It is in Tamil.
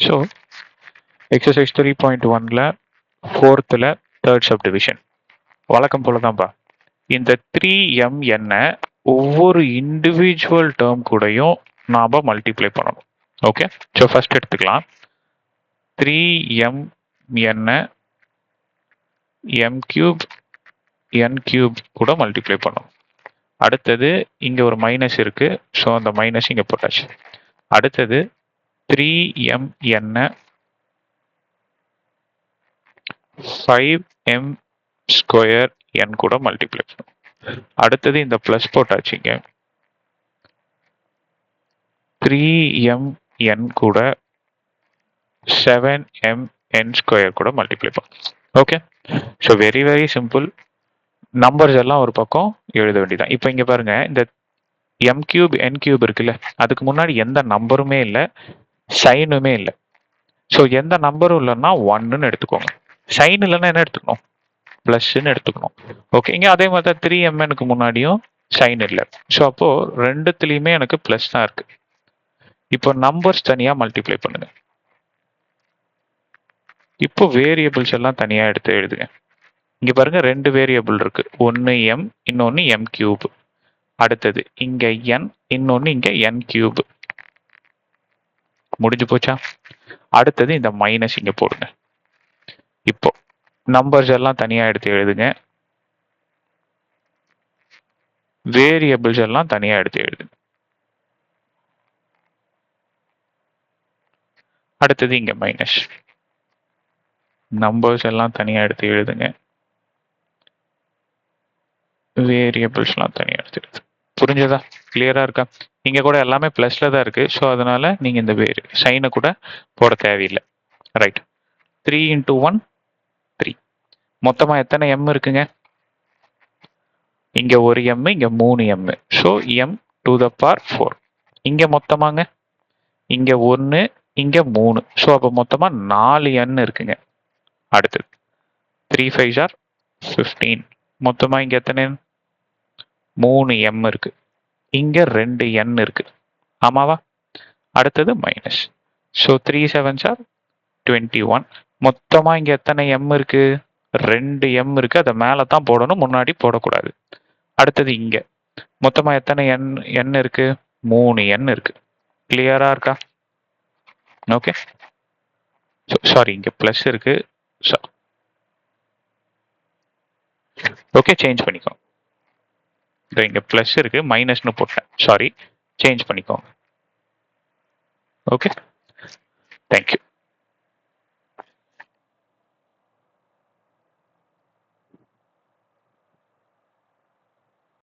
ஸோ எக்ஸசைஸ் 3.1ல 4th தேர்ட் சப்டிவிஷன் வழக்கம் போல தான்ப்பா. இந்த 3m என்ன ஒவ்வொரு இண்டிவிஜுவல் டேர்ம் கூடயும் நாம மல்டிப்ளை பண்ணணும். ஓகே, ஸோ ஃபர்ஸ்ட் எடுத்துக்கலாம். 3m என்ன m கியூப் n கியூப் கூட மல்டிப்ளை பண்ணணும். அடுத்தது இங்க ஒரு மைனஸ் இருக்கு, ஸோ அந்த மைனஸ் இங்க போட்டாச்சு. அடுத்தது 3m என்ன 5m ஸ்கொயர் n கூட மல்டிப்ளை பண்ணும். அடுத்தது இந்த பிளஸ் போட்டாச்சுங்க. 3m கூட 7m ஸ்கொயர் கூட மல்டிப்ளை பண்ணும். Okay, so very very simple. Numbers எல்லாம் ஒரு பக்கம் எழுத வேண்டியதான். இப்போ இங்க பாருங்க, இந்த m கியூப் n கியூப் இருக்குல்ல, அதுக்கு முன்னாடி எந்த நம்பருமே இல்லை, சைனுமே இல்லை. ஸோ எந்த நம்பரும் இல்லைன்னா 1ன்னு எடுத்துக்கோங்க. சைன் இல்லைன்னா என்ன எடுத்துக்கணும்? பிளஸ்ன்னு எடுத்துக்கணும். ஓகே, இங்க அதே மாதிரி தான் 3mnக்கு முன்னாடியும் சைன் இல்லை. ஸோ அப்போ ரெண்டுத்துலயுமே எனக்கு பிளஸ் தான் இருக்கு. இப்போ நம்பர்ஸ் தனியா மல்டிப்ளை பண்ணுங்க. இப்போ வேரியபிள்ஸ் எல்லாம் தனியா எடுத்து எழுதுங்க. இங்க பாருங்க, ரெண்டு வேரியபிள் இருக்கு, ஒன்னு m இன்னொன்னு m கியூப். அடுத்தது இங்க n இன்னொன்னு இங்க n கியூப். முடிஞ்சு போச்சா? அடுத்தது இந்த மைனஸ் இங்க போடுங்க. இப்போ நம்பர்ஸ் எல்லாம் தனியா எடுத்து எழுதுங்க, வேரியபிள்ஸ் எல்லாம் தனியா எடுத்து எழுதுங்க. அடுத்தது இங்க மைனஸ், நம்பர்ஸ் எல்லாம் தனியா எடுத்து எழுதுங்க, வேரியபிள்ஸ் எல்லாம் தனியா எடுத்து எழுதுங்க. புரிஞ்சதா? கிளியரா இருக்கா? இங்க கூட எல்லாமே பிளஸ்ல தான் இருக்கு, ஸோ அதனால நீங்க இந்த சைனை கூட போட தேவையில்லை. Right, 3 into 1 3. மொத்தமா எத்தனை m இருக்குங்க? இங்க ஒரு m, இங்க 3 m. So m to the power 4. இங்க மொத்தமாங்க, இங்க 1 இங்க 3. ஸோ அப்போ மொத்தமா 4n இருக்குங்க. அடுத்தது 3 5s are 15. மொத்தமா இங்க எத்தனை? 3m இருக்கு. இங்க 2n இருக்கு. ஆமாவா? அடுத்தது மைனஸ். So 3 7s are 21. மொத்தமா இங்க எத்தனை m இருக்கு? 2m இருக்கு. அதை மேல தான் போடணும், முன்னாடி போடக்கூடாது. அடுத்தது இங்க மொத்தமா எத்தனை n இருக்கு? 3n இருக்கு. கிளியரா இருக்கா? ஓகே, சாரி, இங்க பிளஸ் இருக்கு. ஓகே, சேஞ்ச் பண்ணிக்கோ. இங்க பிளஸ் இருக்கு, மைனஸ்னு போட்டேன், சாரி, சேஞ்ச் பண்ணிக்கோங்க. Okay, thank you.